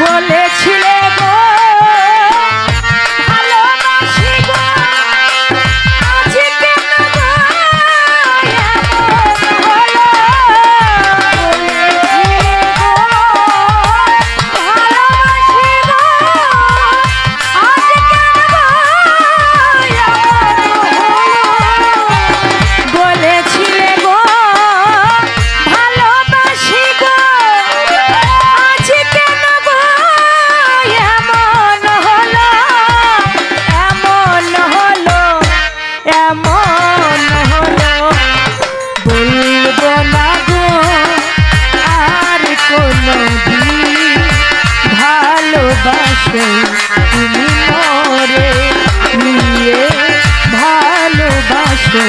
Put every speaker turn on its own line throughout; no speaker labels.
বলেছিলে গো ভালোবাসি গো আজ কেন গো এমন হলো ভালোবাসি গো আজ কেন গো এমন হলো বলেছিলে গো ভালোবাসি গো আজ কেন গো এমন হলো বলবো না গো আর কোনদিন ভালোবাসো তুমি মরে নিয়ে ভালোবাসো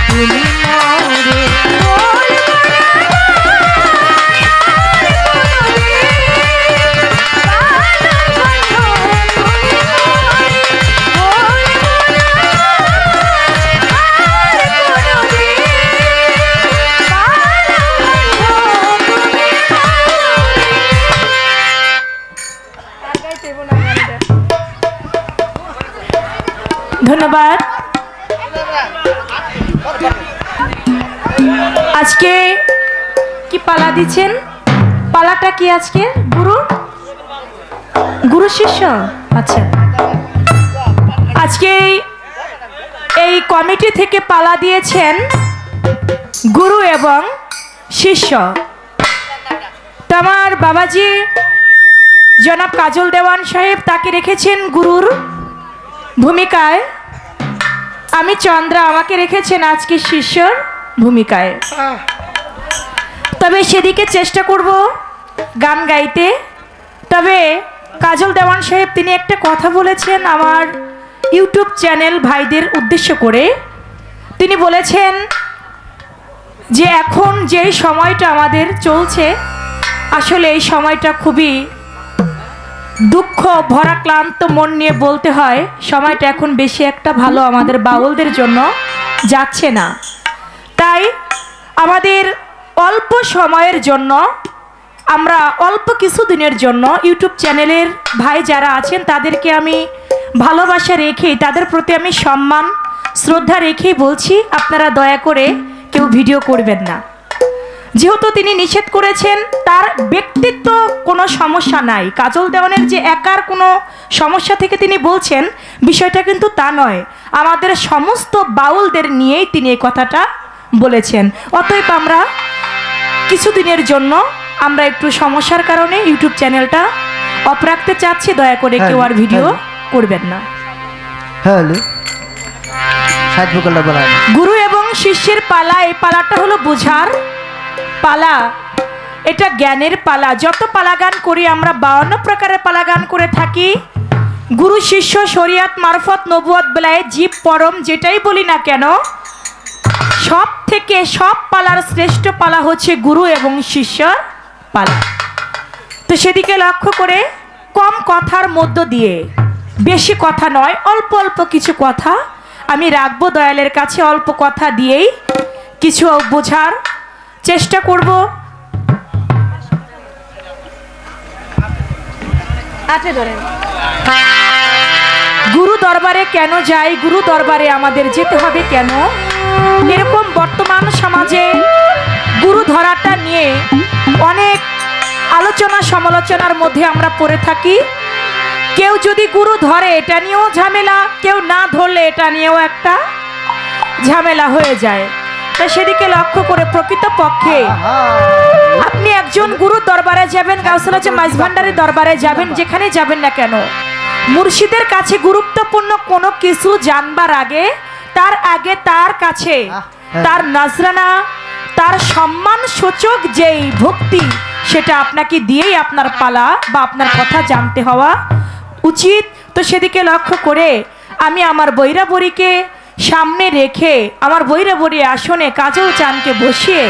তুমি মরে ধন্যবাদ। আজকে কি পালা দিচ্ছেন? পালাটা কি আজকে? গুরু শিষ্য। আচ্ছা, আজকে এই কমিটি থেকে পালা দিয়েছেন গুরু এবং শিষ্য। তো আমার বাবাজি জনাব কাজল দেওয়ান সাহেব তাকে রেখেছেন গুরুর ভূমিকায়, আমি চন্দ্রা আমাকে রেখেছেন আজকে শিষ্যর ভূমিকায়। তবে সেদিকে চেষ্টা করব গান গাইতে। তবে কাজল দেওয়ান সাহেব তিনি একটা কথা বলেছেন আমার ইউটিউব চ্যানেল ভাইদের উদ্দেশ্য করে। তিনি বলেছেন যে এখন যেই সময়টা আমাদের চলছে আসলে এই সময়টা খুবই দুঃখ ভরা ক্লান্ত মন নিয়ে বলতে হয় সময়টা এখন বেশি একটা ভালো আমাদের বাউলদের জন্য যাচ্ছে না। তাই আমাদের অল্প সময়ের জন্য আমরা অল্প কিছু দিনের জন্য ইউটিউব চ্যানেলের ভাই যারা আছেন তাদেরকে আমি ভালোবাসা রেখেই তাদের প্রতি আমি সম্মান শ্রদ্ধা রেখেই বলছি আপনারা দয়া করে কেউ ভিডিও করবেন না। যেহেতু তিনি নিষেধ করেছেন তার ব্যক্তিত্ব কোনো সমস্যা নাই, কাজল দেওয়ানের যে একার কোনো সমস্যা থেকে তিনি বলছেন বিষয়টা কিন্তু তা নয়, আমাদের সমস্ত বাউলদের নিয়েই তিনি এই কথাটা বলেছেন। অতএব আমরা কিছুদিনের জন্য আমরা একটু সমস্যার কারণে ইউটিউব চ্যানেলটা অফ রাখতে চাচ্ছি, দয়া করে কেউ আর ভিডিও করবেন না। গুরু এবং শিষ্যের পালা, এই পালাটা হলো বোঝার পালা, এটা জ্ঞানের পালা। যত পালা গান করি আমরা 52 প্রকারের পালা গান করে থাকি। গুরু শিষ্য শরিয়াত মারফত নবুয়ত বেলায়েত জীব পরম যেটাই বলি না কেন, সব থেকে সব পালার শ্রেষ্ঠ পালা হচ্ছে গুরু এবং শিষ্যর পালা। তো সেদিকে লক্ষ্য করে কম কথার মধ্য দিয়ে, বেশি কথা নয়, অল্প অল্প কিছু কথা আমি রাখবো দয়ালের কাছে, অল্প কথা দিয়েই কিছু বোঝার চেষ্টা করব। গুরু দরবারে কেন যাই, গুরু দরবারে আমাদের যেতে হবে কেন, এরকম বর্তমান সমাজে গুরু ধরাটা নিয়ে অনেক আলোচনা সমালোচনার মধ্যে আমরা পড়ে থাকি। কেউ যদি গুরু ধরে এটা নিয়েও ঝামেলা, কেউ না ধরলে এটা নিয়েও একটা ঝামেলা হয়ে যায়। তো সেদিকে লক্ষ্য করে প্রকৃতপক্ষে আপনি একজন গুরুর দরবারে যাবেন, গাউসুল আজম মাইজ ভান্ডারের দরবারে যাবেন, যেখানে যাবেন না কেন, মুর্শিদের কাছে গুরুত্বপূর্ণ কোনো কিছু জানবার আগে তার কাছে তার নজরানা, তার সম্মান সূচক যেই ভক্তি সেটা আপনাকে দিয়েই আপনার পালা বা আপনার কথা জানতে হওয়া উচিত। তো সেদিকে লক্ষ্য করে আমি আমার বৈরাবরীকে সামনে রেখে আমার বৈরাবরী আসনে কাজল চানকে বসিয়ে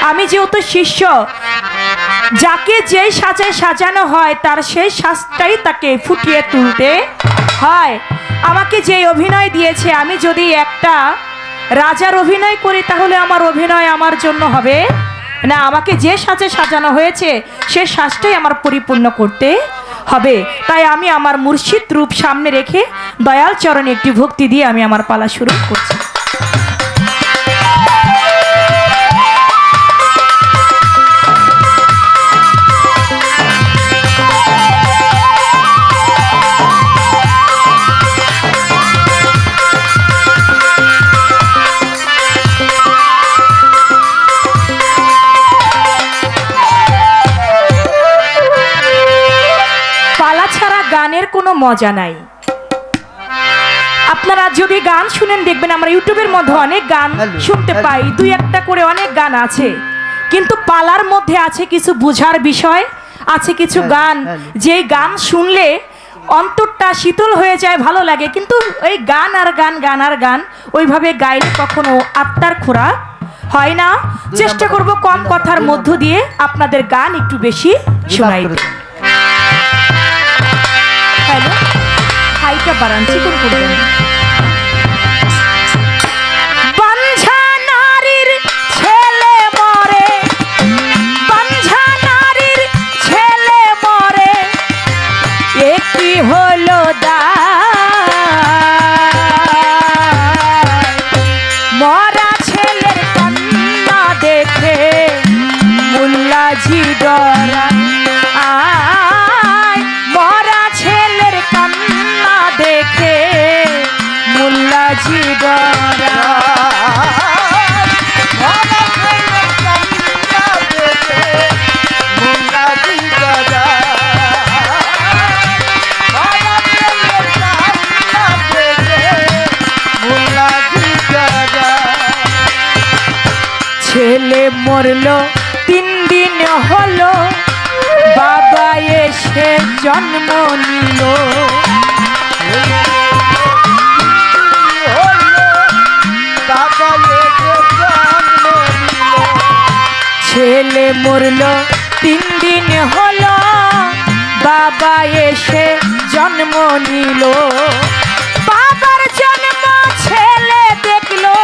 আমি যেহেতু শিষ্য, যাকে যেই সাজায় সাজানো হয় তার সেই সাজটাই তাকে ফুটিয়ে তুলতে হয়। আমাকে যে অভিনয় দিয়েছে, আমি যদি একটা রাজার অভিনয় করি তাহলে আমার অভিনয় আমার জন্য হবে না, আমাকে যে সাজে সাজানো হয়েছে সে সাজটাই আমার পরিপূর্ণ করতে হবে। তাই আমি আমার মুর্শিদ রূপ সামনে রেখে দয়াল চরণে একটি ভক্তি দিয়ে আমি আমার পালা শুরু করছি। গানের কোনো মজা নাই। আপনারা যদি গান শুনেন দেখবেন আমরা ইউটিউবের মধ্যে অনেক গান শুনতে পাই, দুই একটা করে অনেক গান আছে, কিন্তু পালার মধ্যে আছে কিছু বুঝার বিষয়, আছে কিছু গান যে গান শুনলে অন্তরটা শীতল হয়ে যায়, ভালো লাগে, কিন্তু এই গান আর গান গান আর গান ওইভাবে গাইলে কখনো আত্মার খোরাক হয় না। চেষ্টা করব কম কথার মধ্য দিয়ে আপনাদের গান একটু বেশি শোনাইতে। হ্যালো, হাইটা বাড়ান, চিকন করবেন। বাঞ্ঝা নারীর ছেলে মরে, বাঞ্ঝা নারীর ছেলে মরে, একই হলো মরা ছেলের কান্না দেখে মুল্লাজি ডরা। ছেলে মরলো 3 দিন হলো, বাবা এসে জন্ম নিল। ছেলে মরলো 3 দিন হলো, বাবা এসে জন্ম নিল। বাবার জন্ম ছেলে দেখলো,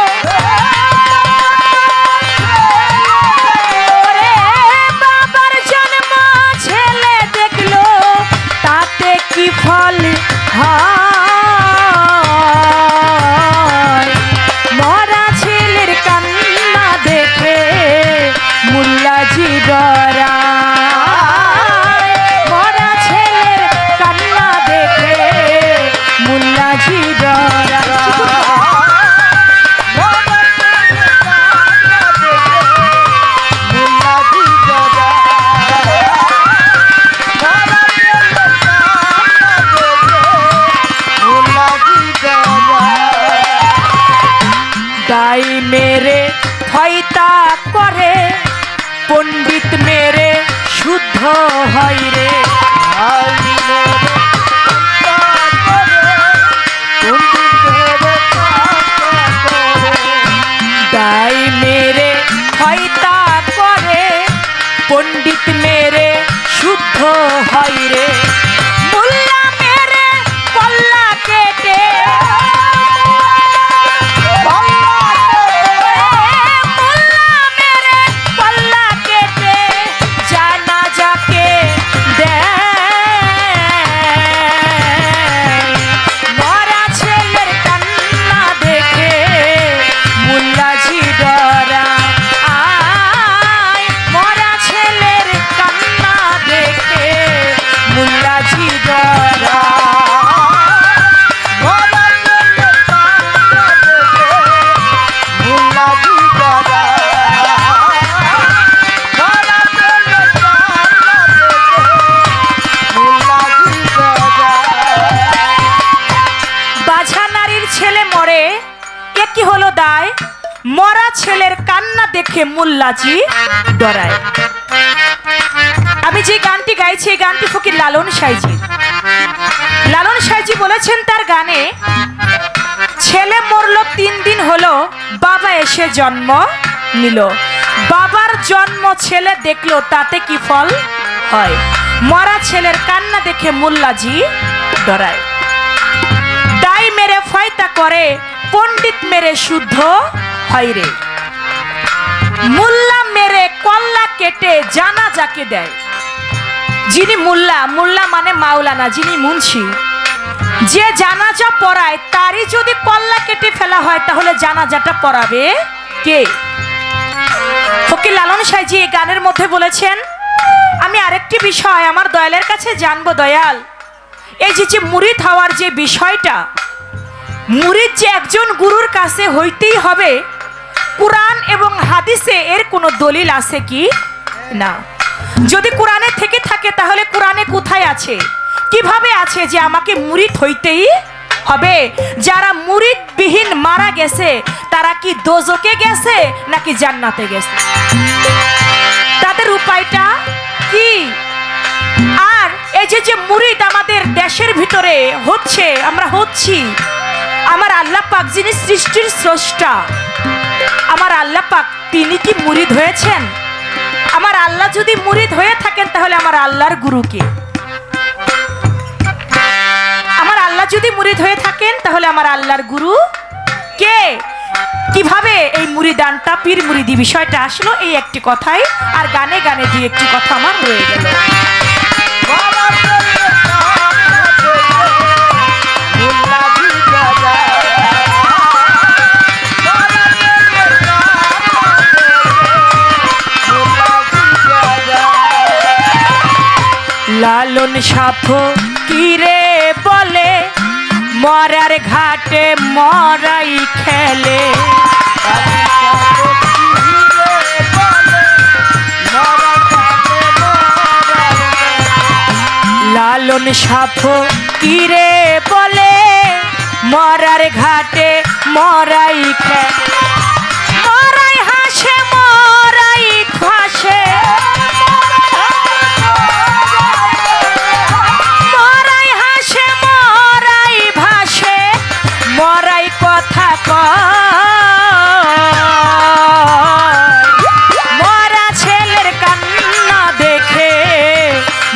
বাবার জন্ম ছেলে দেখলো, তাতে কি ফল হয়? মরা ছেলের কান্না দেখে মুল্লাজি ডরা। মরা ছেলের কান্না দেখে মুল্লাজি ডরা। দাই মেরে হয়তা করে, পণ্ডিত মেরে শুদ্ধ হয় রে। দাই মেরে হয়তা করে, পণ্ডিত মেরে শুদ্ধ হয় রে। মুল্লা মেরে কল্লা কেটে, মরা ছেলের কান্না দেখে মুল্লাজি ডরায়। আমি যে গানটি গাইছি এই গানটি ফকির লালন সাইজি। লালন সাইজি বলেছেন তার গানে, ছেলে মরলো 3 দিন হলো, বাবা এসে জন্ম নিল। বাবার জন্ম ছেলে দেখলো, তাতে কি ফল হয়? মরা ছেলের কান্না দেখে মুল্লাজি ডরায়। দাই মেরে ফয়তা করে, পণ্ডিত মেরে শুদ্ধ হয় রে। মুল্লা মেরে কল্লা কেটে জানাজাকে দেয়। যিনি মোল্লা, মোল্লা মানে মাওলানা, যিনি মুন্সি, যে জানাজা পড়ায় তারই যদি কল্লা কেটে ফেলা হয় তাহলে জানাজাটা পড়াবে কে? ফকির লালন সাইজি এই গানের মধ্যে বলেছেন, আমি আরেকটি বিষয় আমার দয়ালের কাছে জানবো, দয়াল এই যে মুরিদ হওয়ার যে বিষয়টা, মুরিদ যে একজন গুরুর কাছে হইতেই হবে, কুরআন এবং হাদিসে এর কোনো দলিল আছে কি না? যদি কোরআনে থেকে থাকে তাহলে কোরআনে কোথায় আছে, কিভাবে আছে যে আমাকে মুরিদ হইতেই হবে? যারা মুরিদ বিহীন মারা গেছে তারা কি দোজকে গেছে নাকি জান্নাতে গেছে? তাদের উপায়টা কি? আর এই যে মুরিদ আমাদের দেশের ভিতরে হচ্ছে, আমরা হচ্ছি, আমার আল্লাহ পাক যিনি সৃষ্টির স্রষ্টা, আমার আল্লাহ পাক তিনি কি মুরিদ হয়েছেন? আমার আল্লাহ যদি মুরিদ হয়ে থাকেন তাহলে আমার আল্লাহর গুরু কে? আমার আল্লাহ যদি মুরিদ হয়ে থাকেন তাহলে আমার আল্লাহর গুরু কে? কিভাবে এই মুরিদানটা পীর মুরিদি বিষয়টা আসলো, এই একটি কথাই, আর গানে গানে দুই একটি কথা আমার রয়ে গেল। লালন সাফ কিরে বলে মরার ঘাটে মরাই খেলে, লালন সাফ কিরে বলে মরার ঘাটে মরাই খেলে, মরাই হাসে মরাই ফাঁসে, মরাই হাসে মরাই ভাসে, মরাই কথা মরা ছেলের কান্না দেখে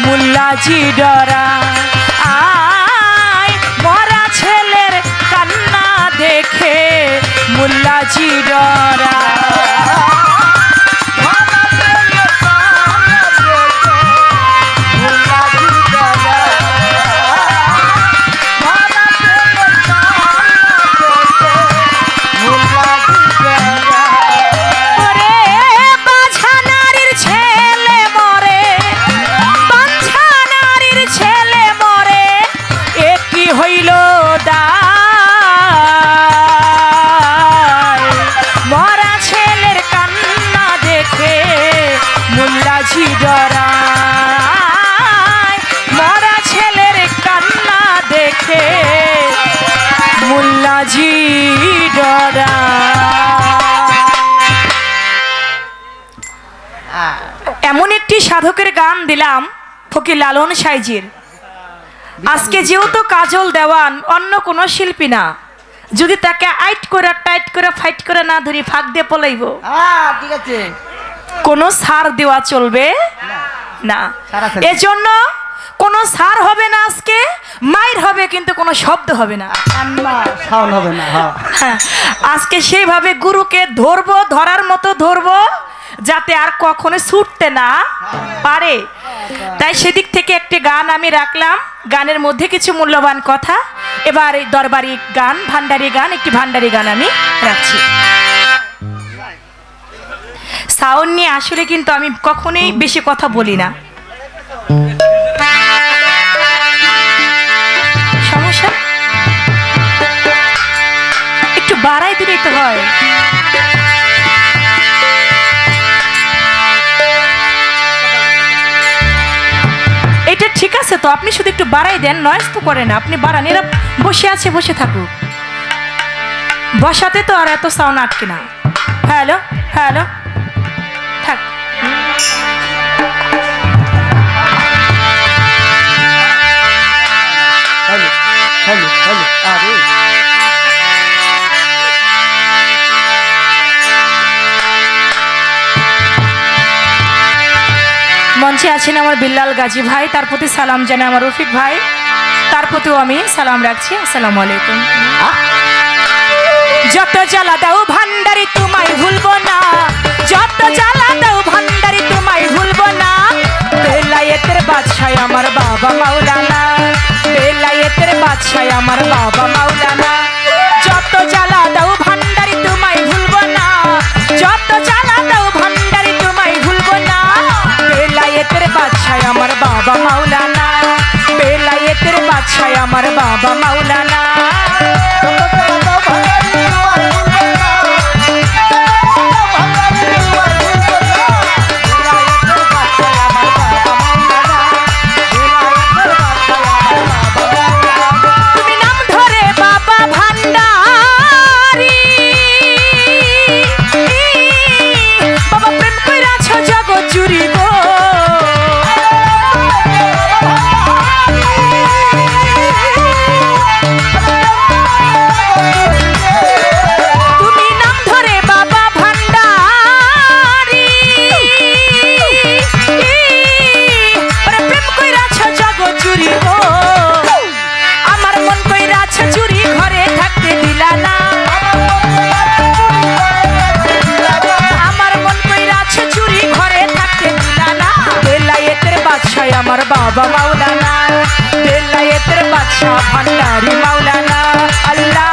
মুল্লাজি ডরা, আয় মরা ছেলের কান্না দেখে মুল্লাজি ডরা। মরা ছেলের কান্না দেখে মুল্লাজি ডরা। এমন একটি সাধকের গান দিলাম ফকির লালন সাইজির। আজকে যেহেতু কাজল দেওয়ান অন্য কোনো শিল্পী না, যদি তাকে আইট করে টাইট করে ফাইট করে না ধরি ফাঁক দিয়ে পলাইব,
ঠিক আছে,
কোনো ছাড় দেওয়া চলবে না। এজন্য কোনো ছাড় হবে না, আজকে মাইর হবে কিন্তু কোনো শব্দ হবে না,
সাউন্ড হবে না।
হ্যাঁ, আজকে সেইভাবে গুরুকে ধরবো, ধরার মতো ধরবো যাতে আর কখনো ছুটতে না পারে। তাই সেদিক থেকে একটি গান আমি রাখলাম, গানের মধ্যে কিছু মূল্যবান কথা। এবার দরবারি গান, ভান্ডারি গান, একটি ভান্ডারি গান আমি রাখছি। সাউন্ড নিয়ে আসলে কিন্তু আমি কখনোই বেশি কথা বলি না, সমস্যা একটু বাড়াই দিলেই তো হয়। এটা ঠিক আছে তো, আপনি শুধু একটু বাড়াই দেন, নয়েজ তো করে না, আপনি বাড়ান। এরা বসে আছে, বসে থাকুক, বসাতে তো আর এত সাউন্ড আটকে না। হ্যালো হ্যালো থাক। মঞ্চে আছেন আমার বিল্লাল গাজী ভাই, তার প্রতি সালাম জানাই আমার রফিক ভাই, তার প্রতিও আমি সালাম রাখছি। আসসালামু আলাইকুম। যত জ্বালা দাও ভান্ডারি তোমায় ভুলবো না, যত জ্বালা দাও ভান্ডারি তোমায় ভুলবো না, বেলায়েতের বাদশাহ আমার বাবা মাওলানা, বেলায়েতের বাদশাহ আমার বাবা মাওলানা। যত জ্বালা দাও ভান্ডারি তোমায় ভুলবো না, যত জ্বালা দাও ভান্ডারি তোমায় ভুলবো না। বেলায়েতের বাদশাহ আমার বাবা মাওলানা, বেলায়েতের বাদশাহ আমার বাবা মাওলানা। তুমি নাম ধরে বাবা ভান্ডারি, বাবা প্রেম কইরাছ জগৎ জুড়ি গো। তুমি নাম ধরে বাবা ভান্ডারি, ওরে প্রেম কইরাছ জগৎ জুড়ি গো। আমার মন কইরাছ চুরি ঘরে থাকতে দিলা না, আমার মন কইরাছ চুরি ঘরে থাকতে দিলা না। বেলায়েতের বাদশাহ আমার বাবা মাওলানা, বেলায়েতের বাদশাহ ভান্ডারি মাওলানা। আল্লাহ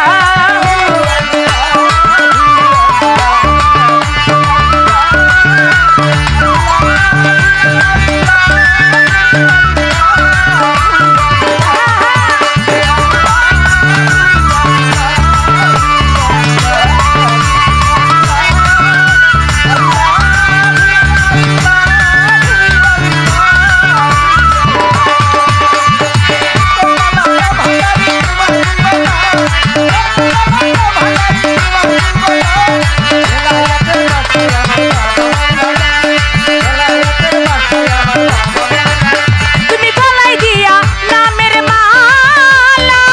তুমি গলায় দিয়া নামের মালা,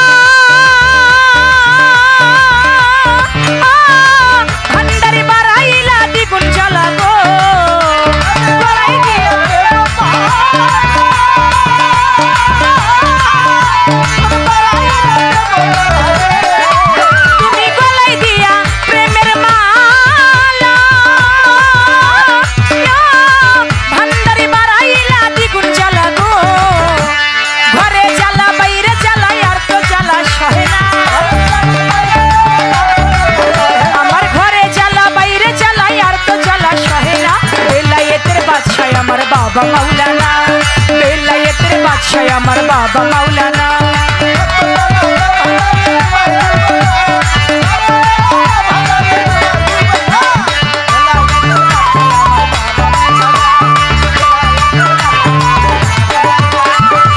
ভান্ডারি বাড়াইলা দ্বিগুণ জ্বালা গো। গলায় দিয়া তুমি গলায় দিয়া প্রেমের মালা, ভান্ডারি বাড়াইলা দ্বিগুণ জ্বালা গো। ঘরে জ্বালা বাইরে জ্বালা আর তো জ্বালা সহে না, আমার ঘরে জ্বালা বাইরে জ্বালা আর তো জ্বালা সহে না। বেলায়েতের বাদশাহ আমার বাবা মাওলানা, বেলায়েতের বাদশাহ আমার বাবা মাওলানা।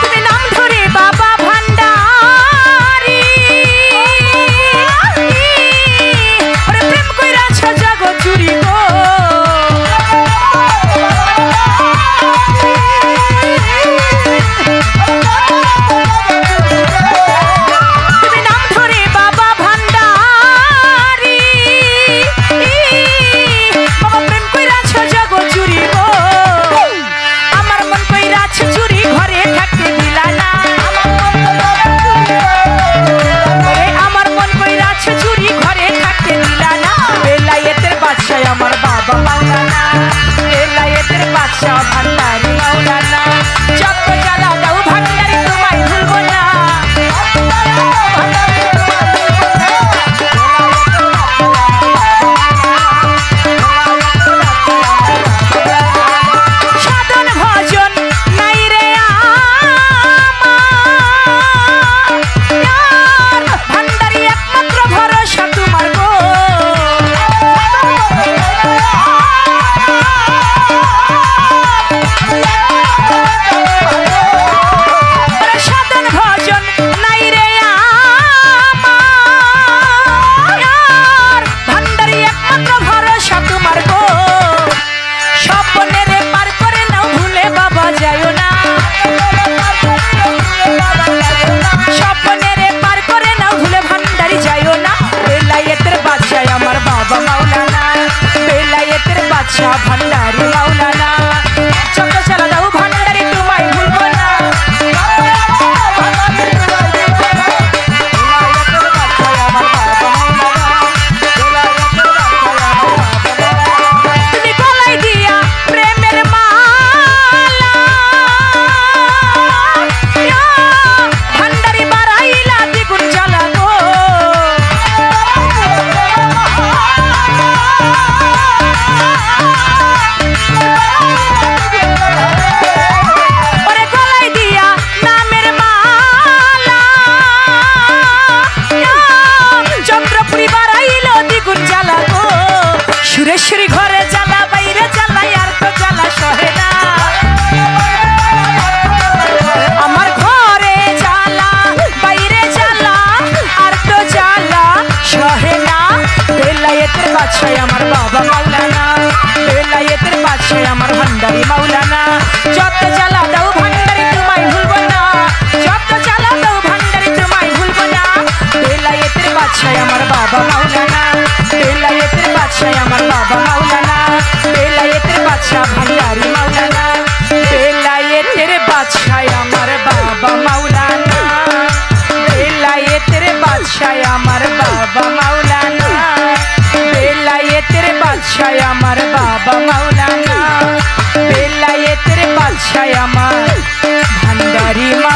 তুমি নাম ধরে বাবা ভান্ডারি, ওরে প্রেম কইরাছ জগৎ জুড়ি গো। ছায় আমার ভান্ডারি মা